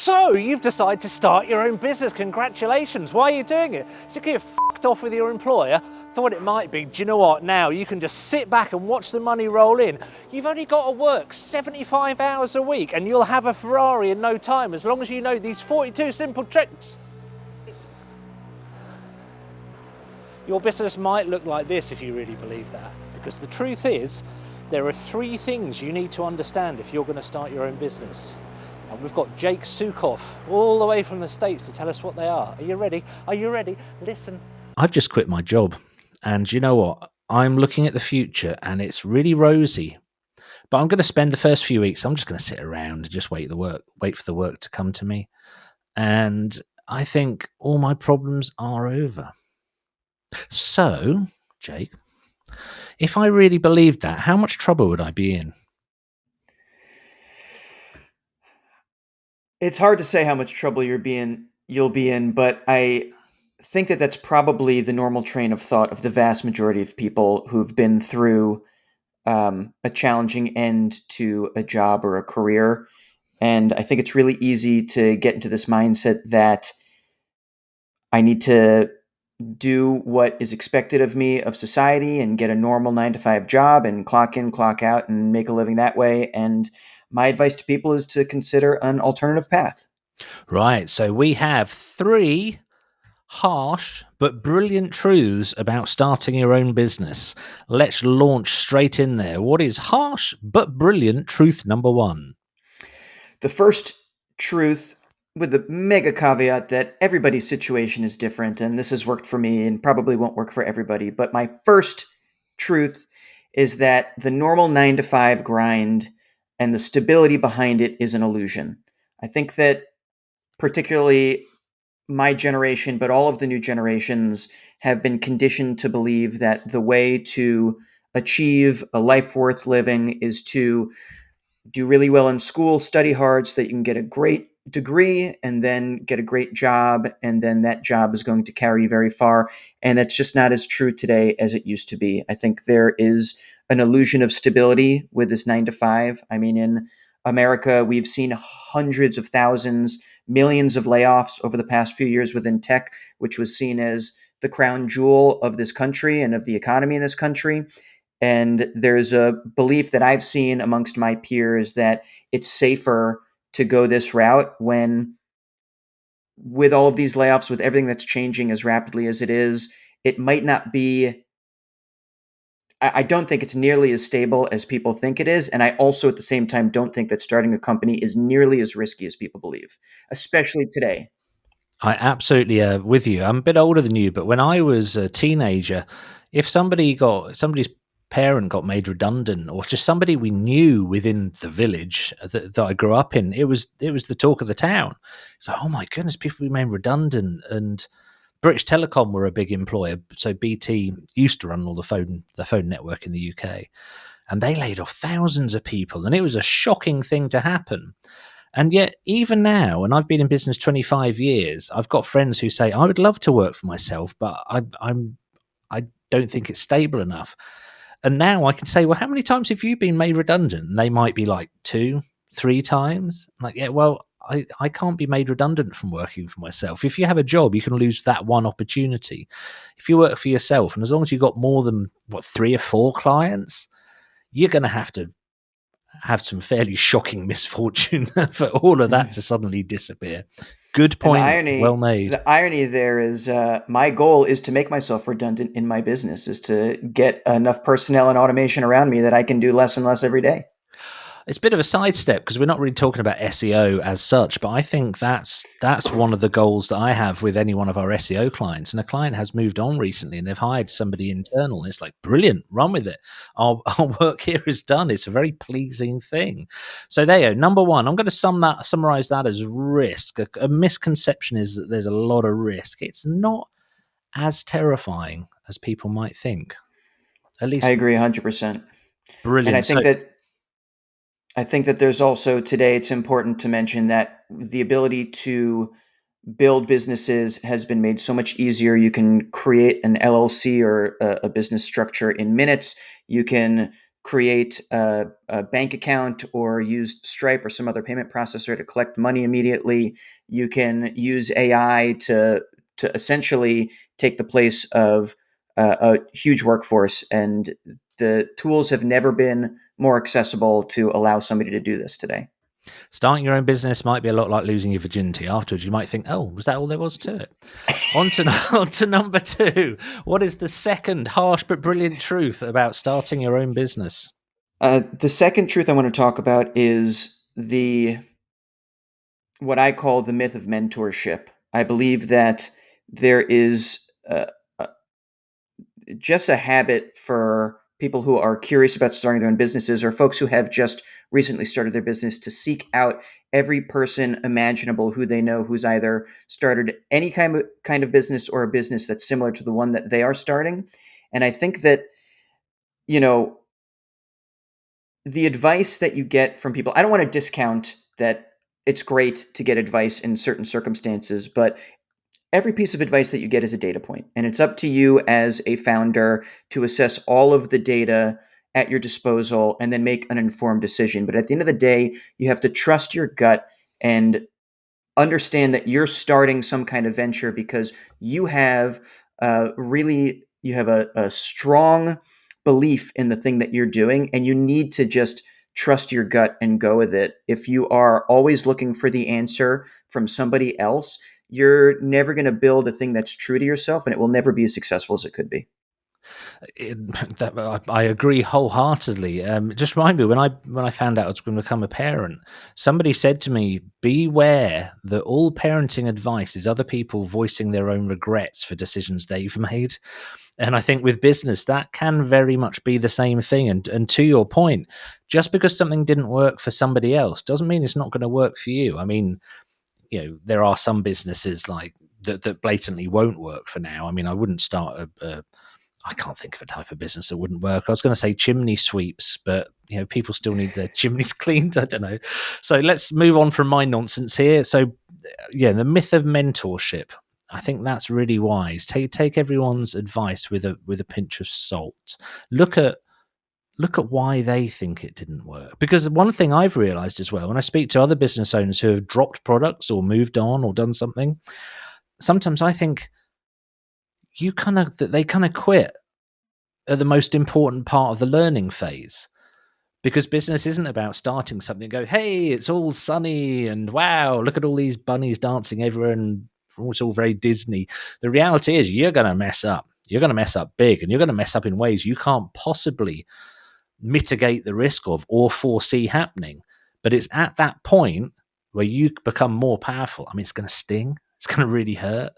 So, you've decided to start your own business. Congratulations. Why are you doing it? So you're f***ed off with your employer, thought it might be. Do you know what? Now you can just sit back and watch the money roll in. You've only got to work 75 hours a week and you'll have a Ferrari in no time, as long as you know these 42 simple tricks. Your business might look like this if you really believe that, because the truth is, there are 3 things you need to understand if you're going to start your own business. And we've got Jake Sukoff all the way from the States to tell us what they are. Are you ready? Are you ready? Listen. I've just quit my job, and you know what? I'm looking at the future and it's really rosy. But I'm going to spend the first few weeks, I'm just going to sit around and just wait for the work to come to me. And I think all my problems are over. So, Jake, if I really believed that, how much trouble would I be in? It's hard to say how much trouble you'll be in, but I think that that's probably the normal train of thought of the vast majority of people who've been through a challenging end to a job or a career. And I think it's really easy to get into this mindset that I need to do what is expected of me of society and get a normal 9 to 5 job and clock in, clock out and make a living that way. And my advice to people is to consider an alternative path. Right. So we have 3 harsh but brilliant truths about starting your own business. Let's launch straight in there. What is harsh but brilliant truth number 1? The first truth, with the mega caveat that everybody's situation is different, and this has worked for me and probably won't work for everybody, but my first truth is that the normal 9 to 5 grind and the stability behind it is an illusion. I think that particularly my generation, but all of the new generations have been conditioned to believe that the way to achieve a life worth living is to do really well in school, study hard so that you can get a great degree and then get a great job. And then that job is going to carry you very far. And that's just not as true today as it used to be. I think there is an illusion of stability with this 9 to 5. I mean, in America, we've seen hundreds of thousands, millions of layoffs over the past few years within tech, which was seen as the crown jewel of this country and of the economy in this country. And there's a belief that I've seen amongst my peers that it's safer to go this route when, with all of these layoffs, with everything that's changing as rapidly as it is, it might not be. I don't think it's nearly as stable as people think it is. And I also, at the same time, don't think that starting a company is nearly as risky as people believe, especially today. I absolutely with you. I'm a bit older than you, but when I was a teenager, if somebody's parent got made redundant, or just somebody we knew within the village that I grew up in, it was the talk of the town. It's like, oh my goodness, people being made redundant. And British Telecom were a big employer, so BT used to run all the phone network in the UK, and they laid off thousands of people, and it was a shocking thing to happen. And yet, even now, and I've been in business 25 years, I've got friends who say, I would love to work for myself, but I don't think it's stable enough. And now I can say, well, how many times have you been made redundant? And they might be like 2, 3 times. I'm like, yeah, well, I can't be made redundant from working for myself. If you have a job, you can lose that one opportunity. If you work for yourself, and as long as you've got more than, 3 or 4 clients, you're going to have some fairly shocking misfortune for all of that to suddenly disappear. Good And point. Well made. the irony there is, my goal is to make myself redundant in my business, is to get enough personnel and automation around me that I can do less and less every day. It's a bit of a sidestep because we're not really talking about SEO as such, but I think that's one of the goals that I have with any one of our SEO clients. And a client has moved on recently and they've hired somebody internal. And it's like, brilliant, run with it. Our work here is done. It's a very pleasing thing. So there you go. Number 1, I'm going to summarize that as risk. A misconception is that there's a lot of risk. It's not as terrifying as people might think. At least I agree 100%. brilliant. And I think that there's also today, it's important to mention that the ability to build businesses has been made so much easier. You can create an LLC or a business structure in minutes. You can create a bank account or use Stripe or some other payment processor to collect money immediately. You can use AI to essentially take the place of a huge workforce, and the tools have never been more accessible to allow somebody to do this today. Starting your own business might be a lot like losing your virginity. Afterwards, you might think, "Oh, was that all there was to it?" On to on to number 2. What is the second harsh but brilliant truth about starting your own business? The second truth I want to talk about is the what I call the myth of mentorship. I believe that there is uh, just a habit for people who are curious about starting their own businesses, or folks who have just recently started their business, to seek out every person imaginable who they know who's either started any kind of business or a business that's similar to the one that they are starting. And I think that, you know, the advice that you get from people, I don't want to discount that it's great to get advice in certain circumstances, but every piece of advice that you get is a data point, and it's up to you as a founder to assess all of the data at your disposal and then make an informed decision. But at the end of the day, you have to trust your gut and understand that you're starting some kind of venture because you have you have a strong belief in the thing that you're doing, and you need to just trust your gut and go with it. If you are always looking for the answer from somebody else, you're never going to build a thing that's true to yourself, and it will never be as successful as it could be. I agree wholeheartedly. Just remind me, when I found out I was going to become a parent, somebody said to me, "Beware that all parenting advice is other people voicing their own regrets for decisions they've made." And I think with business, that can very much be the same thing. And to your point, just because something didn't work for somebody else doesn't mean it's not going to work for you. I mean, there are some businesses like that blatantly won't work for now. I mean, I wouldn't start I can't think of a type of business that wouldn't work. I was going to say chimney sweeps, but people still need their chimneys cleaned. I don't know. So let's move on from my nonsense here. So yeah, the myth of mentorship. I think that's really wise. Take everyone's advice with a pinch of salt. Look at why they think it didn't work. Because one thing I've realized as well, when I speak to other business owners who have dropped products or moved on or done something, sometimes I think they kind of quit at the most important part of the learning phase, because business isn't about starting something and go, hey, it's all sunny and wow, look at all these bunnies dancing everywhere and it's all very Disney. The reality is you're going to mess up. You're going to mess up big, and you're going to mess up in ways you can't possibly mitigate the risk of or foresee happening. But it's at that point where you become more powerful. I mean, it's going to sting. It's going to really hurt.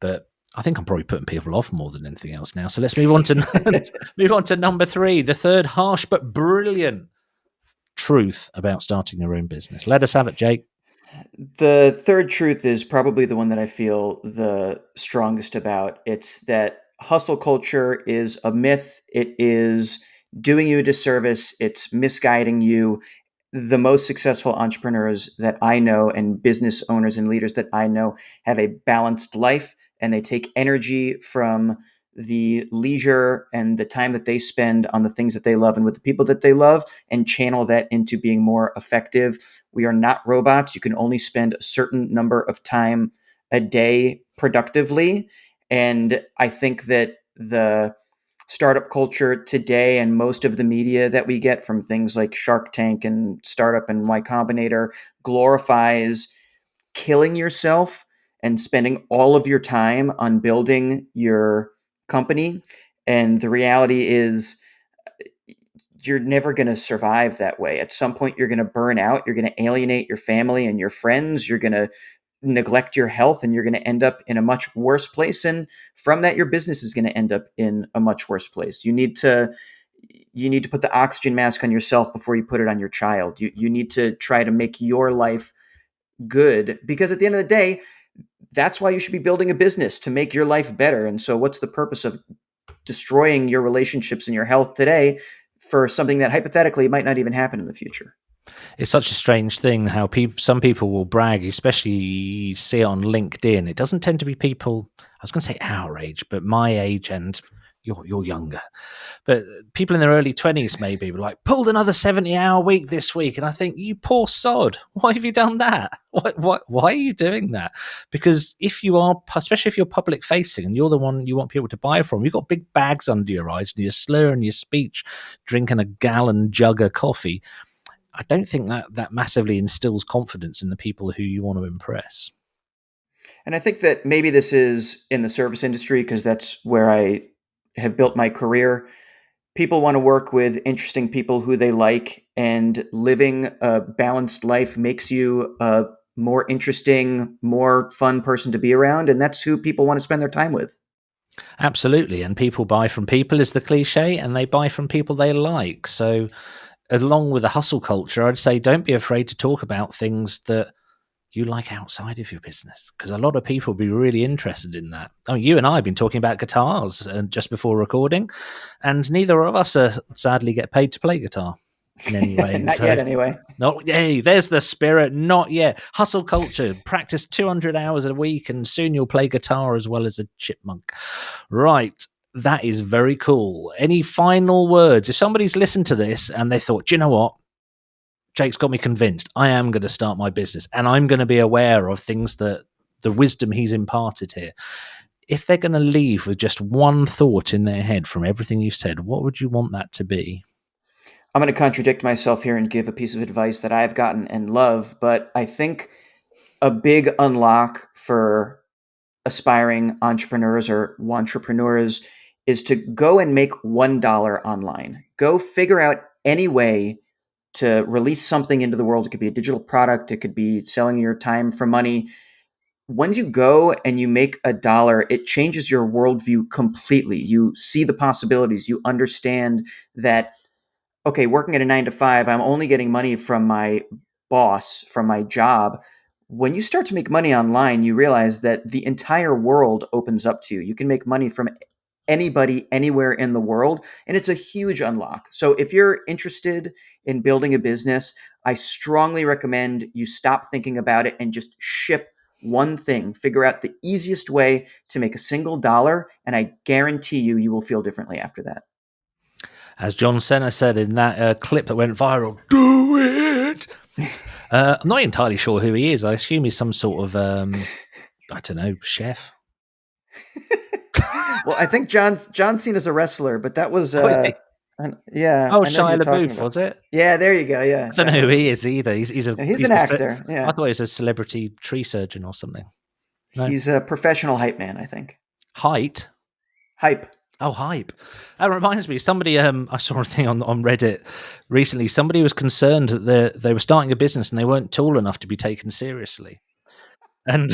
But I think I'm probably putting people off more than anything else now. So let's move on to move on to number 3, the third harsh but brilliant truth about starting your own business. Let us have it, Jake. The third truth is probably the one that I feel the strongest about. It's that hustle culture is a myth. It is doing you a disservice. It's misguiding you. The most successful entrepreneurs that I know and business owners and leaders that I know have a balanced life, and they take energy from the leisure and the time that they spend on the things that they love and with the people that they love, and channel that into being more effective. We are not robots. You can only spend a certain number of time a day productively. And I think that the startup culture today and most of the media that we get from things like Shark Tank and Startup and Y Combinator glorifies killing yourself and spending all of your time on building your company. And the reality is, you're never going to survive that way. At some point, you're going to burn out. You're going to alienate your family and your friends. You're going to neglect your health, and you're going to end up in a much worse place. And from that, your business is going to end up in a much worse place. You need to put the oxygen mask on yourself before you put it on your child. You need to try to make your life good, because at the end of the day, that's why you should be building a business, to make your life better. And so what's the purpose of destroying your relationships and your health today for something that hypothetically might not even happen in the future? It's such a strange thing how some people will brag, especially you see it on LinkedIn. It doesn't tend to be people, I was going to say our age, but my age and you're younger, but people in their early 20s maybe were like, pulled another 70-hour week this week. And I think, you poor sod, why have you done that? Why are you doing that? Because if you are, especially if you're public facing and you're the one you want people to buy from, you've got big bags under your eyes and you're slurring your speech, drinking a gallon jug of coffee. I don't think that massively instills confidence in the people who you want to impress. And I think that maybe this is in the service industry because that's where I have built my career. People want to work with interesting people who they like, and living a balanced life makes you a more interesting, more fun person to be around. And that's who people want to spend their time with. Absolutely. And people buy from people is the cliche, and they buy from people they like. So along with the hustle culture, I'd say don't be afraid to talk about things that you like outside of your business, because a lot of people will be really interested in that. Oh, you and I have been talking about guitars just before recording, and neither of us sadly get paid to play guitar in any way. Not yet, anyway. Not, hey, there's the spirit. Not yet. Hustle culture. Practice 200 hours a week, and soon you'll play guitar as well as a chipmunk. Right. That is very cool. Any final words? If somebody's listened to this and they thought, do you know what? Jake's got me convinced. I am going to start my business, and I'm going to be aware of things that the wisdom he's imparted here. If they're going to leave with just one thought in their head from everything you've said, what would you want that to be? I'm going to contradict myself here and give a piece of advice that I've gotten and love, but I think a big unlock for aspiring entrepreneurs or wantrepreneurs is to go and make $1 online. Go figure out any way to release something into the world. It could be a digital product. It could be selling your time for money. When you go and you make $1, it changes your worldview completely. You see the possibilities. You understand that, okay, working at a 9 to 5, I'm only getting money from my boss, from my job. When you start to make money online, you realize that the entire world opens up to you. You can make money from anybody, anywhere in the world, and it's a huge unlock. So if you're interested in building a business, I strongly recommend you stop thinking about it and just ship one thing. Figure out the easiest way to make a single dollar, and I guarantee you will feel differently after that. As John Cena said in that clip that went viral, do it! I'm not entirely sure who he is. I assume he's some sort of, I don't know, chef. Well, I think John Cena's a wrestler, but that was Oh, is he? yeah. Oh, I know who Shia you're talking LaBeouf, about. was it? Yeah, there you go. Yeah, I don't know who he is either. He's an actor. Yeah, I thought he was a celebrity tree surgeon or something. No? He's a professional hype man, I think. Height? Hype. Oh, hype. That reminds me, somebody, I saw a thing on Reddit recently. Somebody was concerned that they were starting a business and they weren't tall enough to be taken seriously. And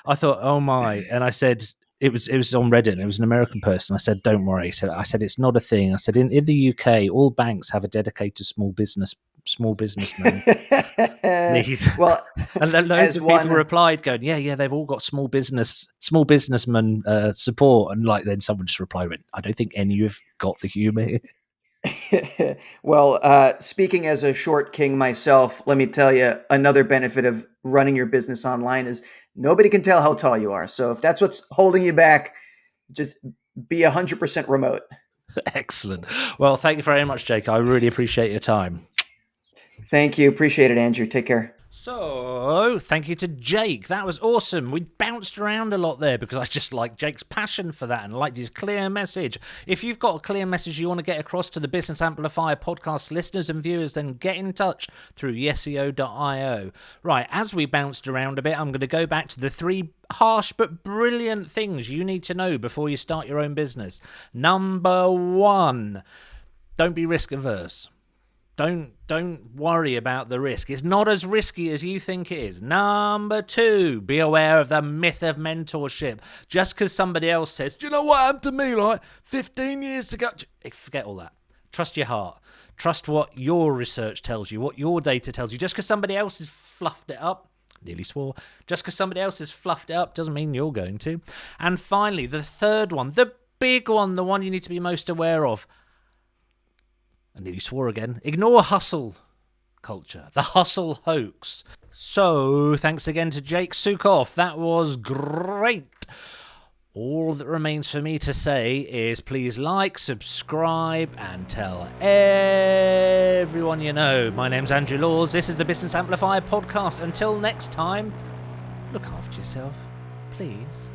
I thought, oh my. And I said, it was on Reddit, and it was an American person. I said, don't worry. I said, it's not a thing. I said, in the UK, all banks have a dedicated small businessman need. Well, and then loads of people replied going, yeah, they've all got small businessman support. And like, then someone just replied, I don't think any of you have got the humor here. Well, speaking as a short king myself, let me tell you, another benefit of running your business online is nobody can tell how tall you are. So if that's what's holding you back, just be 100% remote. Excellent. Well, thank you very much, Jake. I really appreciate your time. Thank you. Appreciate it, Andrew. Take care. So, thank you to Jake. That was awesome. We bounced around a lot there because I just like Jake's passion for that and liked his clear message. If you've got a clear message you want to get across to the Business Amplifier podcast listeners and viewers, then get in touch through yeseo.io. Right, as we bounced around a bit, I'm going to go back to the 3 harsh but brilliant things you need to know before you start your own business. Number 1, don't be risk averse. Don't worry about the risk. It's not as risky as you think it is. Number 2, be aware of the myth of mentorship. Just because somebody else says, do you know what happened to me like 15 years ago? Forget all that. Trust your heart. Trust what your research tells you, what your data tells you. Just because somebody else has fluffed it up, nearly swore, just because somebody else has fluffed it up doesn't mean you're going to. And finally, the 3rd one, the big one, the one you need to be most aware of, I nearly swore again. Ignore hustle culture, the hustle hoax. So, thanks again to Jake Sukoff. That was great. All that remains for me to say is please like, subscribe, and tell everyone you know. My name's Andrew Laws. This is the Business Amplifier podcast. Until next time, look after yourself, please.